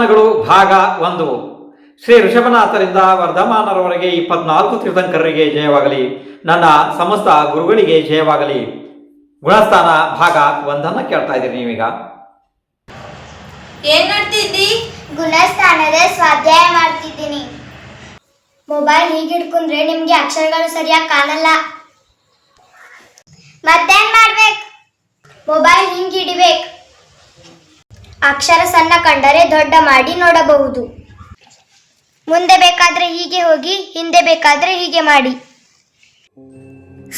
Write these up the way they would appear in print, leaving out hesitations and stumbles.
ಗುಣಸ್ಥಾನಗಳು ಭಾಗ 1. ಶ್ರೀ ಋಷಭನಾಥರಿಂದ ವರ್ಧಮಾನರವರೆಗೆ 24 ತೀರ್ಥಂಕರರಿಗೆ ಜಯವಾಗಲಿ. ನನ್ನ ಸಮಸ್ತ ಗುರುಗಳಿಗೆ ಜಯವಾಗಲಿ. ಗುಣಸ್ಥಾನ ಭಾಗ 1 ಕೇಳ್ತಾ ಇದ್ದೀರಿ ನೀವೀಗ. ಏನ್ ಮಾಡ್ತಿದ್ದಿ? ಗುಣಸ್ಥಾನದ ಸ್ವಾಧ್ಯಾಯ ಮಾಡ್ತಿದ್ದೀನಿ. ಮೊಬೈಲ್ ಹೀಗೆ ಹಿಡ್ಕೊಂಡ್ರೆ ನಿಮ್ಗೆ ಅಕ್ಷರಗಳು ಸರಿಯಾಗಿ ಕಾಣಲ್ಲ. ಮತ್ತೇನ್ ಮಾಡ್ಬೇಕು? ಮೊಬೈಲ್ ಹಿಂಗೆ ಹಿಡಿಬೇಕು. ಅಕ್ಷರ ಸಣ್ಣ ಕಂಡರೆ ದೊಡ್ಡ ಮಾಡಿ ನೋಡಬಹುದು. ಮುಂದೆ ಬೇಕಾದ್ರೆ ಹೀಗೆ ಹೋಗಿ, ಹಿಂದೆ ಬೇಕಾದ್ರೆ ಹೀಗೆ ಮಾಡಿ.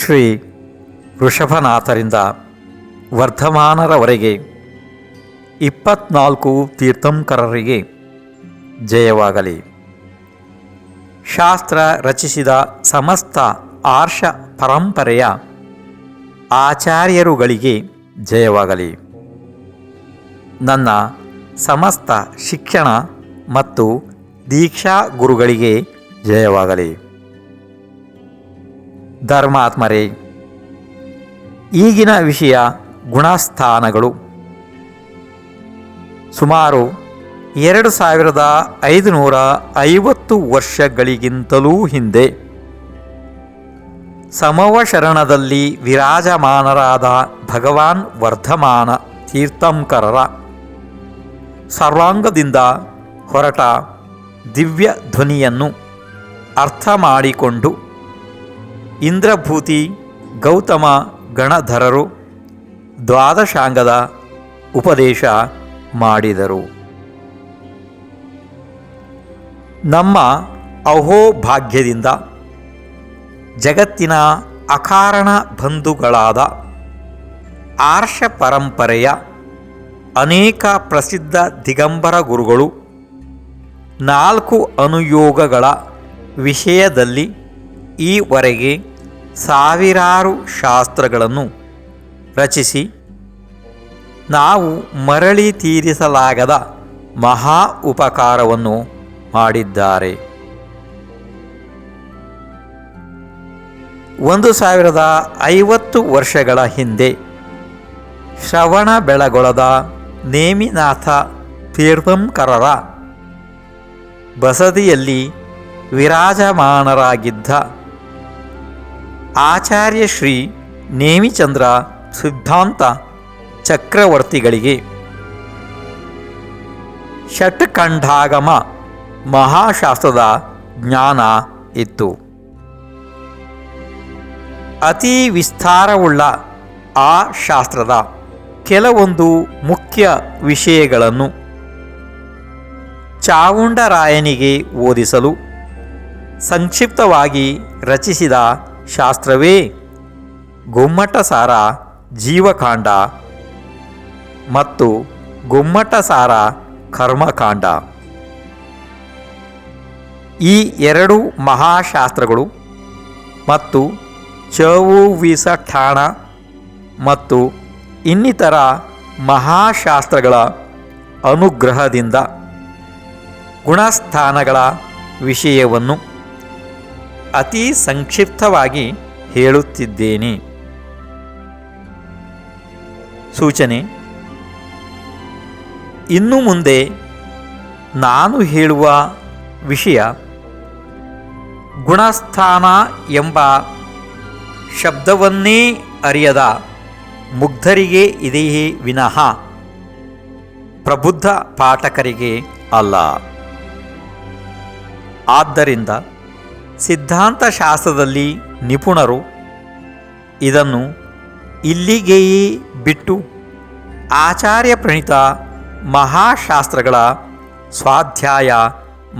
ಶ್ರೀ ಋಷಭನಾಥರಿಂದ ವರ್ಧಮಾನರವರೆಗೆ 24 ತೀರ್ಥಂಕರರಿಗೆ ಜಯವಾಗಲಿ. ಶಾಸ್ತ್ರ ರಚಿಸಿದ ಸಮಸ್ತ ಆರ್ಷ ಪರಂಪರೆಯ ಆಚಾರ್ಯರುಗಳಿಗೆ ಜಯವಾಗಲಿ. ನನ್ನ ಸಮಸ್ತ ಶಿಕ್ಷಣ ಮತ್ತು ದೀಕ್ಷಾ ಗುರುಗಳಿಗೆ ಜಯವಾಗಲಿ. ಧರ್ಮಾತ್ಮರೇ, ಈಗಿನ ವಿಷಯ ಗುಣಸ್ಥಾನಗಳು. ಸುಮಾರು 2550 ವರ್ಷಗಳಿಗಿಂತಲೂ ಹಿಂದೆ ಸಮವಶರಣದಲ್ಲಿ ವಿರಾಜಮಾನರಾದ ಭಗವಾನ್ ವರ್ಧಮಾನ ತೀರ್ಥಂಕರರ ಸರ್ವಾಂಗದಿಂದ ಹೊರಟ ದಿವ್ಯ ಧ್ವನಿಯನ್ನು ಅರ್ಥ ಮಾಡಿಕೊಂಡು ಇಂದ್ರಭೂತಿ ಗೌತಮ ಗಣಧರರು ದ್ವಾದಶಾಂಗದ ಉಪದೇಶ ಮಾಡಿದರು. ನಮ್ಮ ಅಹೋಭಾಗ್ಯದಿಂದ ಜಗತ್ತಿನ ಅಕಾರಣ ಬಂಧುಗಳಾದ ಆರ್ಷ ಪರಂಪರೆಯ ಅನೇಕ ಪ್ರಸಿದ್ಧ ದಿಗಂಬರ ಗುರುಗಳು 4 ಅನುಯೋಗಗಳ ವಿಷಯದಲ್ಲಿ ಈವರೆಗೆ ಸಾವಿರಾರು ಶಾಸ್ತ್ರಗಳನ್ನು ರಚಿಸಿ ನಾವು ಮರಳಿ ತೀರಿಸಲಾಗದ ಮಹಾ ಉಪಕಾರವನ್ನು ಮಾಡಿದ್ದಾರೆ. 1050 ವರ್ಷಗಳ ಹಿಂದೆ ಶ್ರವಣ ಬೆಳಗೊಳದ ನೇಮಿನಾಥ ತೀರ್ಥಂಕರರ ಬಸದಿಯಲ್ಲಿ ವಿರಾಜಮಾನರಾಗಿದ್ದ ಆಚಾರ್ಯ ಶ್ರೀ ನೇಮಿಚಂದ್ರ ಸಿದ್ಧಾಂತ ಚಕ್ರವರ್ತಿಗಳಿಗೆ ಷಟ್ಖಂಡಾಗಮ ಮಹಾಶಾಸ್ತ್ರದ ಜ್ಞಾನ ಇತ್ತು. ಅತಿ ವಿಸ್ತಾರವುಳ್ಳ ಆ ಶಾಸ್ತ್ರದ ಕೆಲವೊಂದು ಮುಖ್ಯ ವಿಷಯಗಳನ್ನು ಚಾವುಂಡರಾಯನಿಗೆ ಓದಿಸಲು ಸಂಕ್ಷಿಪ್ತವಾಗಿ ರಚಿಸಿದ ಶಾಸ್ತ್ರವೇ ಗೊಮ್ಮಟಸಾರ ಜೀವಕಾಂಡ ಮತ್ತು ಗೊಮ್ಮಟಸಾರ ಕರ್ಮಕಾಂಡ. ಈ 2 ಮಹಾಶಾಸ್ತ್ರಗಳು ಮತ್ತು ಚೌವಿಸಠಾಣ ಮತ್ತು ಇನ್ನಿತರ ಮಹಾಶಾಸ್ತ್ರಗಳ ಅನುಗ್ರಹದಿಂದ ಗುಣಸ್ಥಾನಗಳ ವಿಷಯವನ್ನು ಅತಿ ಸಂಕ್ಷಿಪ್ತವಾಗಿ ಹೇಳುತ್ತಿದ್ದೇನೆ. ಸೂಚನೆ: ಇನ್ನು ಮುಂದೆ ನಾನು ಹೇಳುವ ವಿಷಯ ಗುಣಸ್ಥಾನ ಎಂಬ ಶಬ್ದವನ್ನೇ ಅರಿಯದ ಮುಗ್ಧರಿಗೆ ಇದೆಯೇ ವಿನಃ ಪ್ರಬುದ್ಧ ಪಾಠಕರಿಗೆ ಅಲ್ಲ. ಆದ್ದರಿಂದ ಸಿದ್ಧಾಂತ ಶಾಸ್ತ್ರದಲ್ಲಿ ನಿಪುಣರು ಇದನ್ನು ಇಲ್ಲಿಗೆಯೇ ಬಿಟ್ಟು ಆಚಾರ್ಯ ಪ್ರಣೀತ ಮಹಾಶಾಸ್ತ್ರಗಳ ಸ್ವಾಧ್ಯಾಯ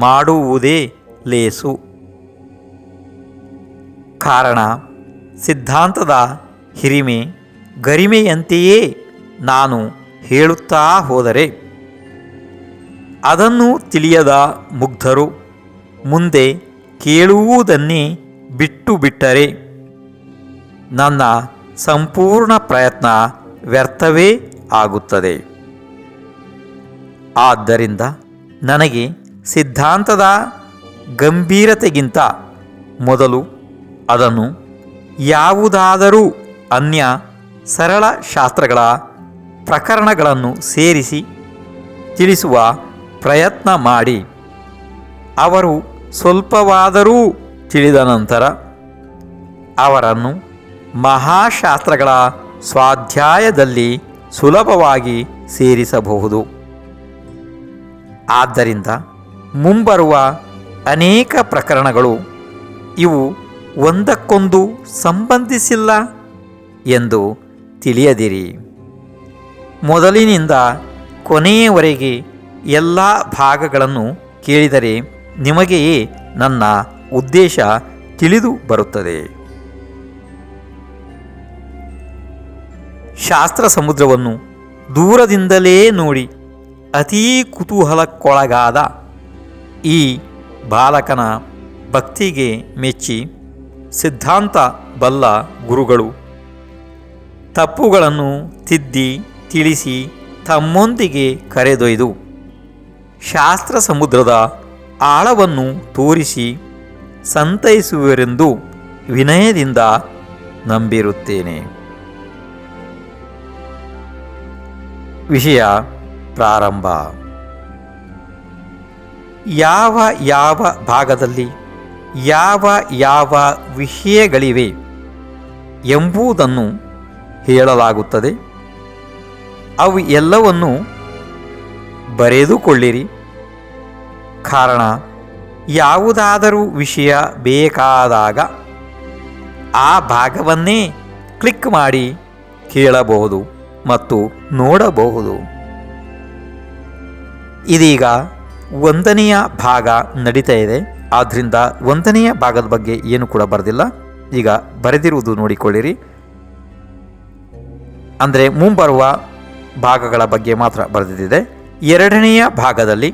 ಮಾಡುವುದೇ ಲೇಸು. ಕಾರಣ, ಸಿದ್ಧಾಂತದ ಹಿರಿಮೆ ಗರಿಮೆಯಂತೆಯೇ ನಾನು ಹೇಳುತ್ತಾ ಹೋದರೆ ಅದನ್ನು ತಿಳಿಯದ ಮುಗ್ಧರು ಮುಂದೆ ಕೇಳುವುದನ್ನೇ ಬಿಟ್ಟು ಬಿಟ್ಟರೆ ನನ್ನ ಸಂಪೂರ್ಣ ಪ್ರಯತ್ನ ವ್ಯರ್ಥವೇ ಆಗುತ್ತದೆ. ಆದ್ದರಿಂದ ನನಗೆ ಸಿದ್ಧಾಂತದ ಗಂಭೀರತೆಗಿಂತ ಮೊದಲು ಅದನ್ನು ಯಾವುದಾದರೂ ಅನ್ಯ ಸರಳ ಶಾಸ್ತ್ರಗಳ ಪ್ರಕರಣಗಳನ್ನು ಸೇರಿಸಿ ತಿಳಿಸುವ ಪ್ರಯತ್ನ ಮಾಡಿ ಅವರು ಸ್ವಲ್ಪವಾದರೂ ತಿಳಿದ ನಂತರ ಅವರನ್ನು ಮಹಾಶಾಸ್ತ್ರಗಳ ಸ್ವಾಧ್ಯಾಯದಲ್ಲಿ ಸುಲಭವಾಗಿ ಸೇರಿಸಬಹುದು. ಆದ್ದರಿಂದ ಮುಂಬರುವ ಅನೇಕ ಪ್ರಕರಣಗಳು ಇವು ಒಂದಕ್ಕೊಂದು ಸಂಬಂಧಿಸಿಲ್ಲ ಎಂದು ತಿಳಿಯದಿರಿ. ಮೊದಲಿನಿಂದ ಕೊನೆಯವರೆಗೆ ಎಲ್ಲ ಭಾಗಗಳನ್ನು ಕೇಳಿದರೆ ನಿಮಗೆಯೇ ನನ್ನ ಉದ್ದೇಶ ತಿಳಿದು ಬರುತ್ತದೆ. ಶಾಸ್ತ್ರ ಸಮುದ್ರವನ್ನು ದೂರದಿಂದಲೇ ನೋಡಿ ಅತೀ ಕುತೂಹಲಕ್ಕೊಳಗಾದ ಈ ಬಾಲಕನ ಭಕ್ತಿಗೆ ಮೆಚ್ಚಿ ಸಿದ್ಧಾಂತ ಬಲ್ಲ ಗುರುಗಳು ತಪ್ಪುಗಳನ್ನು ತಿದ್ದಿ ತಿಳಿಸಿ ತಮ್ಮೊಂದಿಗೆ ಕರೆದೊಯ್ದು ಶಾಸ್ತ್ರ ಸಮುದ್ರದ ಆಳವನ್ನು ತೋರಿಸಿ ಸಂತೈಸುವರೆಂದು ವಿನಯದಿಂದ ನಂಬಿರುತ್ತೇನೆ. ವಿಷಯ ಪ್ರಾರಂಭ. ಯಾವ ಯಾವ ಭಾಗದಲ್ಲಿ ಯಾವ ಯಾವ ವಿಷಯಗಳಿವೆ ಎಂಬುದನ್ನು ಹೇಳಲಾಗುತ್ತದೆ. ಅವು ಎಲ್ಲವನ್ನು ಬರೆದುಕೊಳ್ಳಿರಿ. ಕಾರಣ ಯಾವುದಾದರೂ ವಿಷಯ ಬೇಕಾದಾಗ ಆ ಭಾಗವನ್ನೇ ಕ್ಲಿಕ್ ಮಾಡಿ ಕೇಳಬಹುದು ಮತ್ತು ನೋಡಬಹುದು. ಇದೀಗ 1ನೆಯ ಭಾಗ ನಡೀತಾ ಇದೆ. ಆದ್ದರಿಂದ 1ನೆಯ ಭಾಗದ ಬಗ್ಗೆ ಏನು ಕೂಡ ಬರೆದಿಲ್ಲ. ಈಗ ಬರೆದಿರುವುದು ನೋಡಿಕೊಳ್ಳಿರಿ. ಅಂದರೆ ಮುಂಬರುವ ಭಾಗಗಳ ಬಗ್ಗೆ ಮಾತ್ರ ಬರೆದಿದೆ. 2ನೆಯ ಭಾಗದಲ್ಲಿ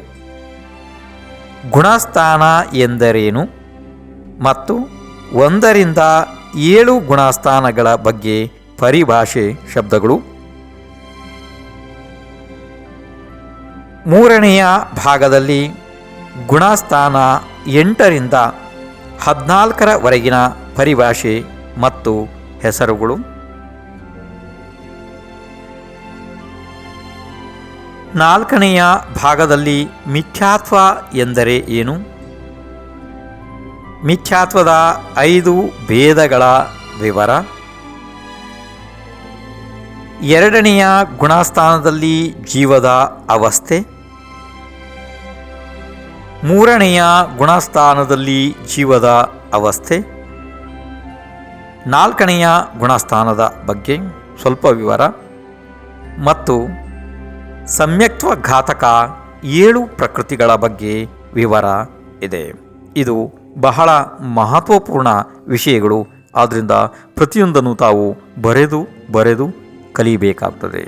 ಗುಣಸ್ಥಾನ ಎಂದರೇನು ಮತ್ತು 1ರಿಂದ 7 ಗುಣಸ್ಥಾನಗಳ ಬಗ್ಗೆ ಪರಿಭಾಷೆ ಶಬ್ದಗಳು. 3ನೆಯ ಭಾಗದಲ್ಲಿ ಗುಣಸ್ಥಾನ 8ರಿಂದ 14ರವರೆಗಿನ ಪರಿಭಾಷೆ ಮತ್ತು ಹೆಸರುಗಳು. 4ನೆಯ ಭಾಗದಲ್ಲಿ ಮಿಥ್ಯಾತ್ವ ಎಂದರೆ ಏನು, ಮಿಥ್ಯಾತ್ವದ 5 ಭೇದಗಳ ವಿವರ. 2ನೆಯ ಗುಣಸ್ಥಾನದಲ್ಲಿ ಜೀವದ ಅವಸ್ಥೆ. 3ನೆಯ ಗುಣಸ್ಥಾನದಲ್ಲಿ ಜೀವದ ಅವಸ್ಥೆ. 4ನೆಯ ಗುಣಸ್ಥಾನದ ಬಗ್ಗೆ ಸ್ವಲ್ಪ ವಿವರ ಮತ್ತು ಸಮ್ಯಕ್ತ್ವ ಘಾತಕ 7 ಪ್ರಕೃತಿಗಳ ಬಗ್ಗೆ ವಿವರ ಇದೆ. ಇದು ಬಹಳ ಮಹತ್ವಪೂರ್ಣ ವಿಷಯಗಳು. ಆದ್ದರಿಂದ ಪ್ರತಿಯೊಂದನ್ನು ತಾವು ಬರೆದು ಕಲಿಯಬೇಕಾಗ್ತದೆ.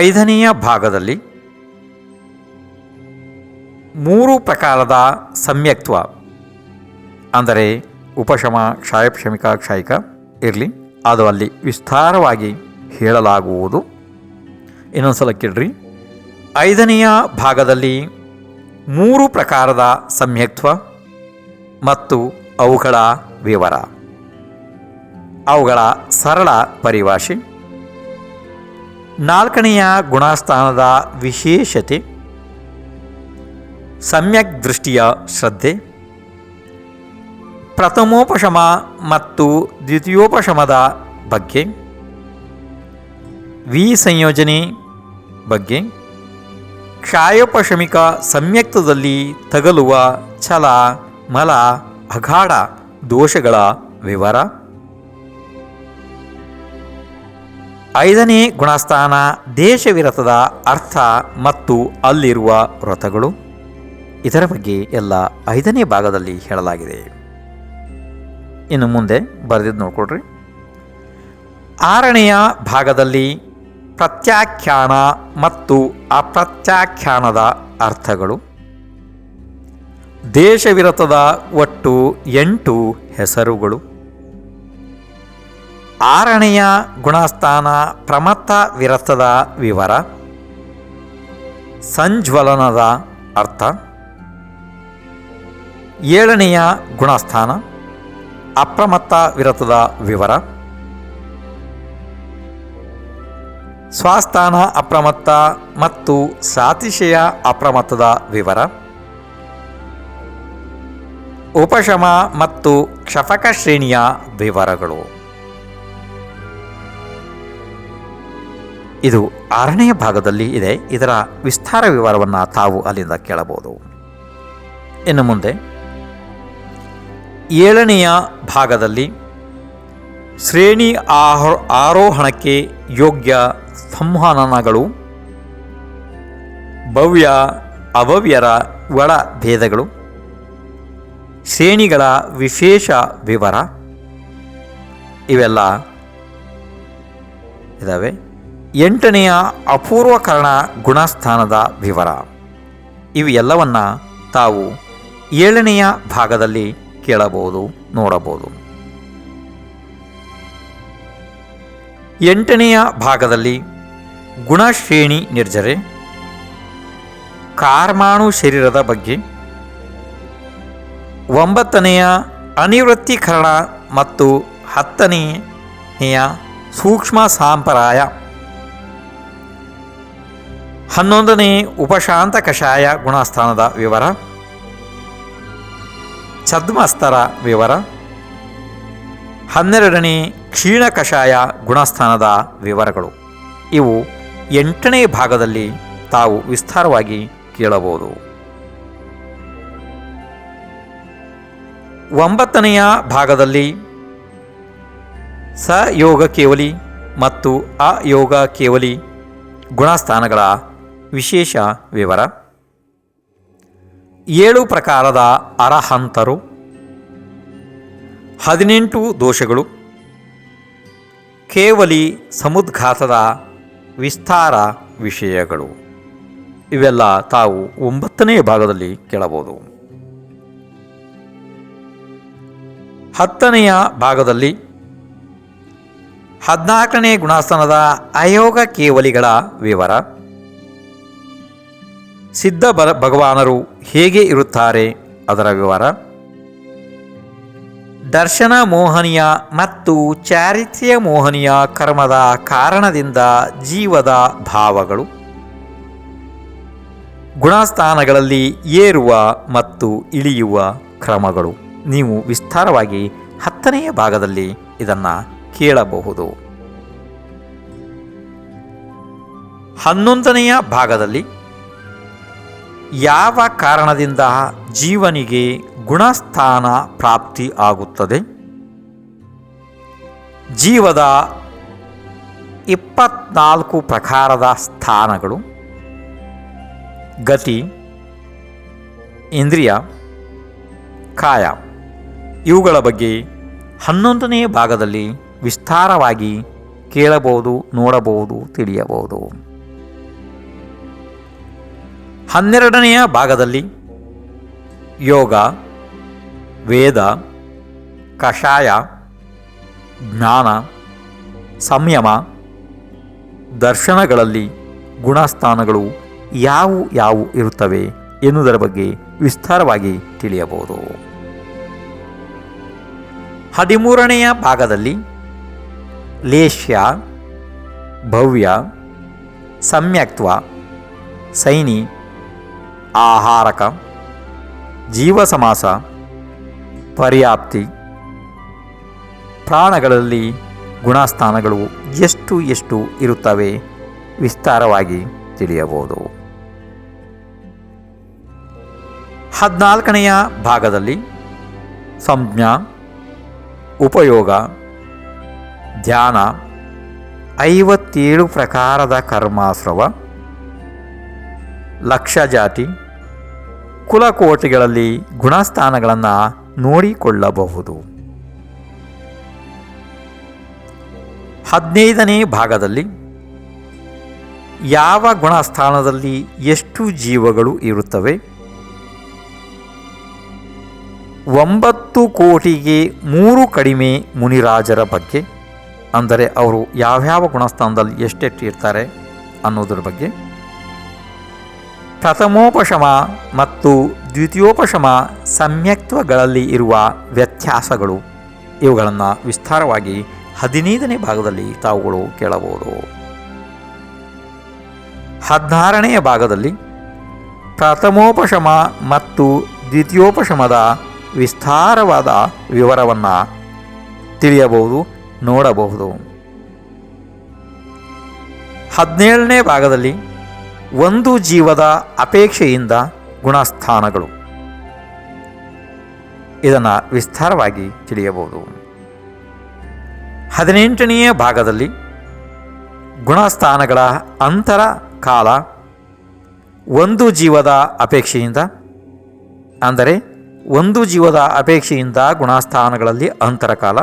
5ನೆಯ ಭಾಗದಲ್ಲಿ 3 ಪ್ರಕಾರದ ಸಮ್ಯಕ್ತ್ವ ಅಂದರೆ ಉಪಶಮ, ಕ್ಷಾಯಪಶಮಿಕ, ಕ್ಷಾಯಿಕ ಇರಲಿ, ಅದು ಅಲ್ಲಿ ವಿಸ್ತಾರವಾಗಿ ಹೇಳಲಾಗುವುದು. ಇನ್ನೊಂದು ಸಲ ಕೇಳ್ರಿ. 5ನೆಯ ಭಾಗದಲ್ಲಿ 3 ಪ್ರಕಾರದ ಸಮ್ಯಕ್ತ್ವ ಮತ್ತು ಅವುಗಳ ವಿವರ, ಅವುಗಳ ಸರಳ ಪರಿಭಾಷೆ. 4ನೆಯ ಗುಣಸ್ಥಾನದ ವಿಶೇಷತೆ, ಸಮ್ಯಕ್ ದೃಷ್ಟಿಯ ಶ್ರದ್ಧೆ, ಪ್ರಥಮೋಪಶಮ ಮತ್ತು ದ್ವಿತೀಯೋಪಶಮದ ಬಗ್ಗೆ, ವಿಸಂಯೋಜನೆ ಬಗ್ಗೆ, ಕ್ಷಾಯೋಪಶಮಿಕ ಸಮ್ಯಕ್ತದಲ್ಲಿ ತಗಲುವ ಛಲ, ಮಲ, ಅಗಾಢ ದೋಷಗಳ ವಿವರ. 5ನೇ ಗುಣಸ್ಥಾನ ದೇಶವಿರತದ ಅರ್ಥ ಮತ್ತು ಅಲ್ಲಿರುವ ವ್ರತಗಳು. ಇದರ ಬಗ್ಗೆ ಎಲ್ಲ 5ನೇ ಭಾಗದಲ್ಲಿ ಹೇಳಲಾಗಿದೆ. ಇನ್ನು ಮುಂದೆ ಬರೆದಿದ್ದು ನೋಡ್ಕೊಳ್ರಿ. 6ನೆಯ ಭಾಗದಲ್ಲಿ ಪ್ರತ್ಯಾಖ್ಯಾನ ಮತ್ತು ಅಪ್ರತ್ಯಾಖ್ಯಾನದ ಅರ್ಥಗಳು. ದೇಶವಿರತದ ಒಟ್ಟು 8 ಹೆಸರುಗಳು. 6ನೆಯ ಗುಣಸ್ಥಾನ ಪ್ರಮತ್ತ ವಿರತದ ವಿವರ, ಸಂಜ್ವಲನದ ಅರ್ಥ. 7ನೆಯ ಗುಣಸ್ಥಾನ ಅಪ್ರಮತ್ತ ವಿರತದ ವಿವರ, ಸ್ವಸ್ಥಾನ ಅಪ್ರಮತ್ತ ಮತ್ತು ಸಾತಿಶಯ ಅಪ್ರಮತ್ತದ ವಿವರ, ಉಪಶಮ ಮತ್ತು ಕ್ಷಪಕ ಶ್ರೇಣಿಯ ವಿವರಗಳು. ಇದು 6ನೇ ಭಾಗದಲ್ಲಿ ಇದೆ. ಇದರ ವಿಸ್ತಾರ ವಿವರವನ್ನು ತಾವು ಅಲ್ಲಿಂದ ಕೇಳಬಹುದು. ಇನ್ನು ಮುಂದೆ 7ನೆಯ ಭಾಗದಲ್ಲಿ ಶ್ರೇಣಿ ಆರೋಹಣಕ್ಕೆ ಯೋಗ್ಯ ಸಂವಹನಗಳು, ಭವ್ಯ ಅಭವ್ಯರ ಒಳ ಭೇದಗಳು, ಶ್ರೇಣಿಗಳ ವಿಶೇಷ ವಿವರ ಇವೆಲ್ಲ ಇದ್ದಾವೆ. 8ನೆಯ ಅಪೂರ್ವಕರಣ ಗುಣಸ್ಥಾನದ ವಿವರ. ಇವು ಎಲ್ಲವನ್ನ ತಾವು 7ನೆಯ ಭಾಗದಲ್ಲಿ ಕೇಳಬಹುದು, ನೋಡಬಹುದು. 8ನೆಯ ಭಾಗದಲ್ಲಿ ಗುಣಶ್ರೇಣಿ ನಿರ್ಜರೆ, ಕಾರ್ಮಾಣು ಶರೀರದ ಬಗ್ಗೆ, 9ನೆಯ ಅನಿವೃತ್ತೀಕರಣ ಮತ್ತು 10ನೆಯ ಸೂಕ್ಷ್ಮ ಸಾಂಪ್ರಾಯ, 11ನೇ ಉಪಶಾಂತ ಕಷಾಯ ಗುಣಸ್ಥಾನದ ವಿವರ, ಛದ್ಮಸ್ತರ ವಿವರ, 12ನೇ ಕ್ಷೀಣ ಕಷಾಯ ಗುಣಸ್ಥಾನದ ವಿವರಗಳು. ಇವು 8ನೇ ಭಾಗದಲ್ಲಿ ತಾವು ವಿಸ್ತಾರವಾಗಿ ಕೇಳಬಹುದು. 9ನೆಯ ಭಾಗದಲ್ಲಿ ಸಯೋಗ ಕೇವಲಿ ಮತ್ತು ಅಯೋಗ ಕೇವಲಿ ಗುಣಸ್ಥಾನಗಳ ವಿಶೇಷ ವಿವರ, 7 ಪ್ರಕಾರದ ಅರಹಂತರು, 18 ದೋಷಗಳು, ಕೇವಲಿ ಸಮುದ್ಘಾತದ ವಿಸ್ತಾರ ವಿಷಯಗಳು ಇವೆಲ್ಲ ತಾವು 9ನೇ ಭಾಗದಲ್ಲಿ ಕೇಳಬಹುದು. 10ನೆಯ ಭಾಗದಲ್ಲಿ 14ನೇ ಗುಣಸ್ಥಾನದ ಅಯೋಗ ಕೇವಲಿಗಳ ವಿವರ, ಸಿದ್ಧ ಭಗವಾನರು ಹೇಗೆ ಇರುತ್ತಾರೆ ಅದರ ವಿವರ, ದರ್ಶನ ಮೋಹನೀಯ ಮತ್ತು ಚಾರಿತ್ರ್ಯ ಮೋಹನೀಯ ಕರ್ಮದ ಕಾರಣದಿಂದ ಜೀವದ ಭಾವಗಳು, ಗುಣಸ್ಥಾನಗಳಲ್ಲಿ ಏರುವ ಮತ್ತು ಇಳಿಯುವ ಕ್ರಮಗಳು. ನೀವು ವಿಸ್ತಾರವಾಗಿ 10ನೆಯ ಭಾಗದಲ್ಲಿ ಇದನ್ನು ಕೇಳಬಹುದು. 11ನೆಯ ಭಾಗದಲ್ಲಿ ಯಾವ ಕಾರಣದಿಂದ ಜೀವನಿಗೆ ಗುಣಸ್ಥಾನ ಪ್ರಾಪ್ತಿ ಆಗುತ್ತದೆ, ಜೀವದ 24 ಪ್ರಕಾರದ ಸ್ಥಾನಗಳು, ಗತಿ, ಇಂದ್ರಿಯ, ಕಾಯ ಇವುಗಳ ಬಗ್ಗೆ 11ನೇ ಭಾಗದಲ್ಲಿ ವಿಸ್ತಾರವಾಗಿ ಕೇಳಬಹುದು, ನೋಡಬಹುದು, ತಿಳಿಯಬಹುದು. 12ನೆಯ ಭಾಗದಲ್ಲಿ ಯೋಗ, ವೇದ, ಕಷಾಯ, ಜ್ಞಾನ, ಸಂಯಮ, ದರ್ಶನಗಳಲ್ಲಿ ಗುಣಸ್ಥಾನಗಳು ಯಾವು ಇರುತ್ತವೆ ಎನ್ನುವುದರ ಬಗ್ಗೆ ವಿಸ್ತಾರವಾಗಿ ತಿಳಿಯಬಹುದು. 13ನೆಯ ಭಾಗದಲ್ಲಿ ಲೇಷ್ಯ, ಭವ್ಯ, ಸಮ್ಯಕ್ತ್ವ, ಸೈನಿ, ಆಹಾರಕ, ಜೀವಸಮಾಸ, ಪರ್ಯಾಪ್ತಿ, ಪ್ರಾಣಗಳಲ್ಲಿ ಗುಣಸ್ಥಾನಗಳು ಎಷ್ಟು ಇರುತ್ತವೆ ವಿಸ್ತಾರವಾಗಿ ತಿಳಿಯಬಹುದು. 14ನೆಯ ಭಾಗದಲ್ಲಿ ಸಂಜ್ಞಾ, ಉಪಯೋಗ, ಧ್ಯಾನ, 57 ಪ್ರಕಾರದ ಕರ್ಮಾಶ್ರವ, ಲಕ್ಷಜಾತಿ, ಕುಲಕೋಟಿಗಳಲ್ಲಿ ಗುಣಸ್ಥಾನಗಳನ್ನು ನೋಡಿಕೊಳ್ಳಬಹುದು. 15ನೇ ಭಾಗದಲ್ಲಿ ಯಾವ ಗುಣಸ್ಥಾನದಲ್ಲಿ ಎಷ್ಟು ಜೀವಗಳು ಇರುತ್ತವೆ, 9 ಕೋಟಿಗೆ 3 ಕಡಿಮೆ ಮುನಿರಾಜರ ಬಗ್ಗೆ, ಅಂದರೆ ಅವರು ಯಾವ್ಯಾವ ಗುಣಸ್ಥಾನದಲ್ಲಿ ಎಷ್ಟೆಷ್ಟು ಇರ್ತಾರೆ ಅನ್ನೋದ್ರ ಬಗ್ಗೆ, ಪ್ರಥಮೋಪಶಮ ಮತ್ತು ದ್ವಿತೀಯೋಪಶಮ ಸಮ್ಯಕ್ತ್ವಗಳಲ್ಲಿ ಇರುವ ವ್ಯತ್ಯಾಸಗಳು ಇವುಗಳನ್ನು ವಿಸ್ತಾರವಾಗಿ 15ನೇ ಭಾಗದಲ್ಲಿ ತಾವುಗಳು ಕೇಳಬಹುದು. 16ನೆಯ ಭಾಗದಲ್ಲಿ ಪ್ರಥಮೋಪಶಮ ಮತ್ತು ದ್ವಿತೀಯೋಪಶಮದ ವಿಸ್ತಾರವಾದ ವಿವರವನ್ನು ತಿಳಿಯಬಹುದು, ನೋಡಬಹುದು. 17ನೇ ಭಾಗದಲ್ಲಿ ಒಂದು ಜೀವದ ಅಪೇಕ್ಷೆಯಿಂದ ಗುಣಸ್ಥಾನಗಳು, ಇದನ್ನು ವಿಸ್ತಾರವಾಗಿ ತಿಳಿಯಬಹುದು. 18ನೆಯ ಭಾಗದಲ್ಲಿ ಗುಣಸ್ಥಾನಗಳ ಅಂತರ ಕಾಲ, ಒಂದು ಜೀವದ ಅಪೇಕ್ಷೆಯಿಂದ, ಅಂದರೆ ಒಂದು ಜೀವದ ಅಪೇಕ್ಷೆಯಿಂದ ಗುಣಸ್ಥಾನಗಳಲ್ಲಿ ಅಂತರಕಾಲ,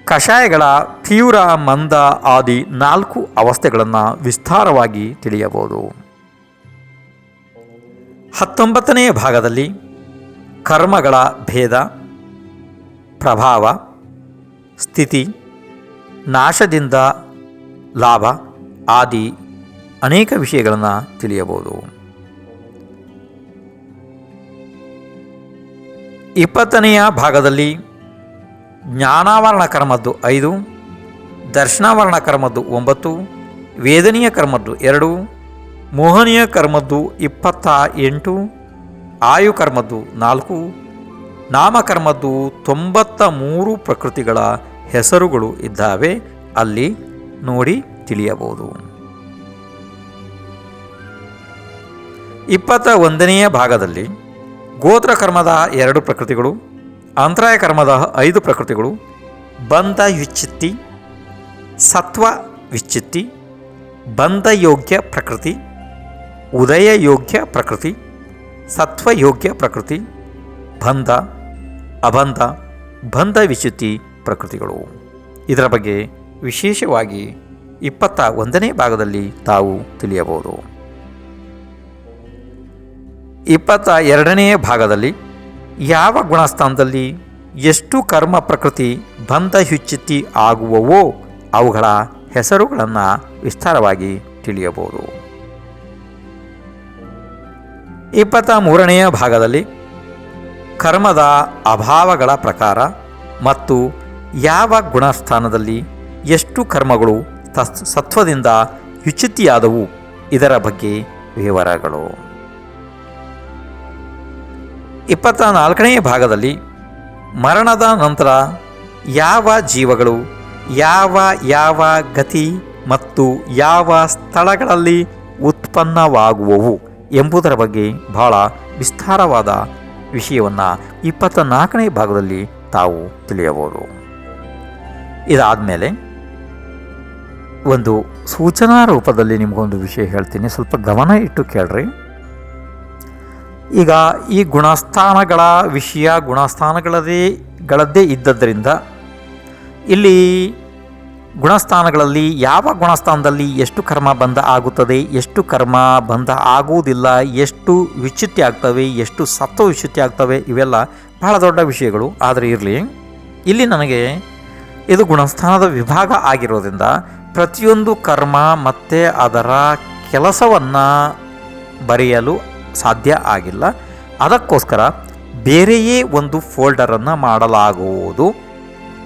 ಕಷಾಯಗಳ ತೀವ್ರ ಮಂದ ಆದಿ 4 ಅವಸ್ಥೆಗಳನ್ನು ವಿಸ್ತಾರವಾಗಿ ತಿಳಿಯಬಹುದು. 19ನೇ ಭಾಗದಲ್ಲಿ ಕರ್ಮಗಳ ಭೇದ, ಪ್ರಭಾವ, ಸ್ಥಿತಿ, ನಾಶದಿಂದ ಲಾಭ ಆದಿ ಅನೇಕ ವಿಷಯಗಳನ್ನು ತಿಳಿಯಬಹುದು. 20ನೆಯ ಭಾಗದಲ್ಲಿ ಜ್ಞಾನಾವರಣ ಕರ್ಮದ್ದು 5, ದರ್ಶನಾವರಣ ಕರ್ಮದ್ದು 9, ವೇದನೀಯ ಕರ್ಮದ್ದು 2, ಮೋಹನೀಯ ಕರ್ಮದ್ದು 28, ಆಯು ಕರ್ಮದ್ದು 4, ನಾಮಕರ್ಮದ್ದು 93 ಪ್ರಕೃತಿಗಳ ಹೆಸರುಗಳು ಇದ್ದಾವೆ, ಅಲ್ಲಿ ನೋಡಿ ತಿಳಿಯಬಹುದು. 21ನೆಯ ಭಾಗದಲ್ಲಿ ಗೋತ್ರ ಕರ್ಮದ 2 ಪ್ರಕೃತಿಗಳು, ಅಂತರಾಯ ಕರ್ಮದ 5 ಪ್ರಕೃತಿಗಳು, ಬಂಧ ವಿಚ್ಛಿತ್ತಿ, ಸತ್ವ ವಿಚ್ಛಿತ್ತಿ, ಬಂಧಯೋಗ್ಯ ಪ್ರಕೃತಿ, ಉದಯಯೋಗ್ಯ ಪ್ರಕೃತಿ, ಸತ್ವಯೋಗ್ಯ ಪ್ರಕೃತಿ, ಬಂಧ, ಅಬಂಧ, ಬಂಧ ವಿಚ್ಛಿತ್ತಿ ಪ್ರಕೃತಿಗಳು. ಇದರ ಬಗ್ಗೆ ವಿಶೇಷವಾಗಿ 21ನೇ ಭಾಗದಲ್ಲಿ ತಾವು ತಿಳಿಯಬಹುದು. 22ನೇ ಭಾಗದಲ್ಲಿ ಯಾವ ಗುಣಸ್ಥಾನದಲ್ಲಿ ಎಷ್ಟು ಕರ್ಮ ಪ್ರಕೃತಿ ಬಂಧ ವಿಚ್ಛಿತ್ತಿ ಆಗುವವೋ ಅವುಗಳ ಹೆಸರುಗಳನ್ನು ವಿಸ್ತಾರವಾಗಿ ತಿಳಿಯಬಹುದು. 23ನೇ ಭಾಗದಲ್ಲಿ ಕರ್ಮದ ಅಭಾವಗಳ ಪ್ರಕಾರ ಮತ್ತು ಯಾವ ಗುಣಸ್ಥಾನದಲ್ಲಿ ಎಷ್ಟು ಕರ್ಮಗಳು ಸತ್ವದಿಂದ ವಿಚ್ಛಿತ್ತಿಯಾದವು ಇದರ ಬಗ್ಗೆ ವಿವರಗಳು. 24ನೇ ಭಾಗದಲ್ಲಿ ಮರಣದ ನಂತರ ಯಾವ ಜೀವಗಳು ಯಾವ ಗತಿ ಮತ್ತು ಯಾವ ಸ್ಥಳಗಳಲ್ಲಿ ಉತ್ಪನ್ನವಾಗುವವು ಎಂಬುದರ ಬಗ್ಗೆ ಬಹಳ ವಿಸ್ತಾರವಾದ ವಿಷಯವನ್ನು 24ನೇ ಭಾಗದಲ್ಲಿ ತಾವು ತಿಳಿಯಬಹುದು. ಇದಾದಮೇಲೆ ಒಂದು ಸೂಚನಾ ರೂಪದಲ್ಲಿ ನಿಮಗೊಂದು ವಿಷಯ ಹೇಳ್ತೀನಿ, ಸ್ವಲ್ಪ ಗಮನ ಇಟ್ಟು ಕೇಳ್ರಿ. ಈಗ ಈ ಗುಣಸ್ಥಾನಗಳ ವಿಷಯ ಗುಣಸ್ಥಾನಗಳದ್ದೇ ಇದ್ದದ್ದರಿಂದ ಇಲ್ಲಿ ಗುಣಸ್ಥಾನಗಳಲ್ಲಿ ಯಾವ ಗುಣಸ್ಥಾನದಲ್ಲಿ ಎಷ್ಟು ಕರ್ಮ ಬಂಧ ಆಗುತ್ತದೆ, ಎಷ್ಟು ಕರ್ಮ ಬಂಧ ಆಗುವುದಿಲ್ಲ, ಎಷ್ಟು ವಿಚ್ಛಿತ್ತಿ ಆಗ್ತವೆ, ಎಷ್ಟು ಸತ್ವ ವಿಚ್ಛಿತ್ತಿ ಆಗ್ತವೆ, ಇವೆಲ್ಲ ಬಹಳ ದೊಡ್ಡ ವಿಷಯಗಳು. ಆದರೆ ಇರಲಿ, ಇಲ್ಲಿ ನನಗೆ ಇದು ಗುಣಸ್ಥಾನದ ವಿಭಾಗ ಆಗಿರೋದ್ರಿಂದ ಪ್ರತಿಯೊಂದು ಕರ್ಮ ಮತ್ತು ಅದರ ಕೆಲಸವನ್ನು ಬರೆಯಲು ಸಾಧ್ಯ ಆಗಿಲ್ಲ. ಅದಕ್ಕೋಸ್ಕರ ಬೇರೆಯೇ ಒಂದು ಫೋಲ್ಡರನ್ನು ಮಾಡಲಾಗುವುದು.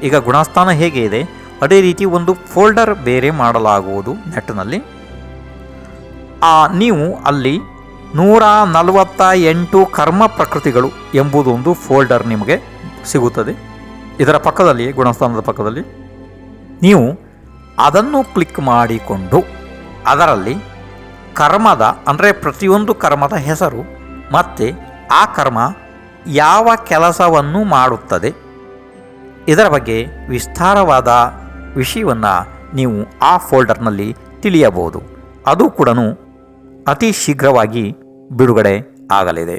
ಈಗ ಗುಣಸ್ಥಾನ ಹೇಗೆ ಇದೆ ಅದೇ ರೀತಿ ಒಂದು ಫೋಲ್ಡರ್ ಬೇರೆ ಮಾಡಲಾಗುವುದು ನೆಟ್ನಲ್ಲಿ. ನೀವು ಅಲ್ಲಿ 148 ಕರ್ಮ ಪ್ರಕೃತಿಗಳು ಎಂಬುದೊಂದು ಫೋಲ್ಡರ್ ನಿಮಗೆ ಸಿಗುತ್ತದೆ. ಇದರ ಪಕ್ಕದಲ್ಲಿ, ಗುಣಸ್ಥಾನದ ಪಕ್ಕದಲ್ಲಿ ನೀವು ಅದನ್ನು ಕ್ಲಿಕ್ ಮಾಡಿಕೊಂಡು ಅದರಲ್ಲಿ ಕರ್ಮದ, ಅಂದರೆ ಪ್ರತಿಯೊಂದು ಕರ್ಮದ ಹೆಸರು ಮತ್ತು ಆ ಕರ್ಮ ಯಾವ ಕೆಲಸವನ್ನು ಮಾಡುತ್ತದೆ ಇದರ ಬಗ್ಗೆ ವಿಸ್ತಾರವಾದ ವಿಷಯವನ್ನು ನೀವು ಆ ಫೋಲ್ಡರ್ನಲ್ಲಿ ತಿಳಿಯಬಹುದು. ಅದು ಕೂಡ ಅತಿ ಶೀಘ್ರವಾಗಿ ಬಿಡುಗಡೆ ಆಗಲಿದೆ.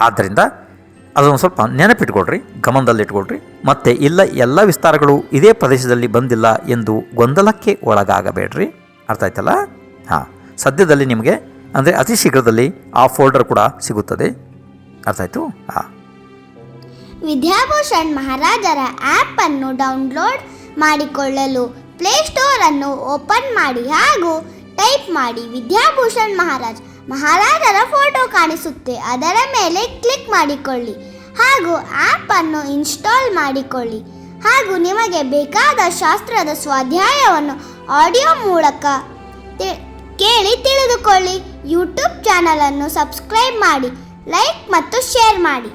ಆದ್ದರಿಂದ ಅದನ್ನು ಸ್ವಲ್ಪ ನೆನಪಿಟ್ಕೊಳ್ರಿ, ಗಮನದಲ್ಲಿಟ್ಕೊಳ್ರಿ. ಮತ್ತು ಎಲ್ಲ ವಿಸ್ತಾರಗಳು ಇದೇ ಪ್ರದೇಶದಲ್ಲಿ ಬಂದಿಲ್ಲ ಎಂದು ಗೊಂದಲಕ್ಕೆ ಒಳಗಾಗಬೇಡ್ರಿ. ಅರ್ಥ ಆಯ್ತಲ್ಲ? ಹಾಂ, ಸದ್ಯದಲ್ಲಿ ನಿಮಗೆ ಅಂದರೆ ಅತಿ ಶೀಘ್ರದಲ್ಲಿ ಆ ಫೋಲ್ಡರ್ ಕೂಡ ಸಿಗುತ್ತದೆ. ಅರ್ಥ ಆಯಿತು? ಹಾಂ. ವಿದ್ಯಾಭೂಷಣ್ ಮಹಾರಾಜರ ಆ್ಯಪ್ ಅನ್ನು ಡೌನ್ಲೋಡ್ ಮಾಡಿಕೊಳ್ಳಲು ಪ್ಲೇಸ್ಟೋರ್ ಅನ್ನು ಓಪನ್ ಮಾಡಿ ಹಾಗೂ ಟೈಪ್ ಮಾಡಿ ವಿದ್ಯಾಭೂಷಣ್ ಮಹಾರಾಜರ ಫೋಟೋ ಕಾಣಿಸುತ್ತೆ, ಅದರ ಮೇಲೆ ಕ್ಲಿಕ್ ಮಾಡಿಕೊಳ್ಳಿ ಹಾಗೂ ಆ್ಯಪ್ ಅನ್ನು ಇನ್ಸ್ಟಾಲ್ ಮಾಡಿಕೊಳ್ಳಿ ಹಾಗೂ ನಿಮಗೆ ಬೇಕಾದ ಶಾಸ್ತ್ರದ ಸ್ವಾಧ್ಯಾಯವನ್ನು ಆಡಿಯೋ ಮೂಲಕ ಕೇಳಿ ತಿಳಿದುಕೊಳ್ಳಿ. ಯೂಟ್ಯೂಬ್ ಚಾನಲ್ ಅನ್ನು ಸಬ್ಸ್ಕ್ರೈಬ್ ಮಾಡಿ, ಲೈಕ್ ಮತ್ತು ಶೇರ್ ಮಾಡಿ.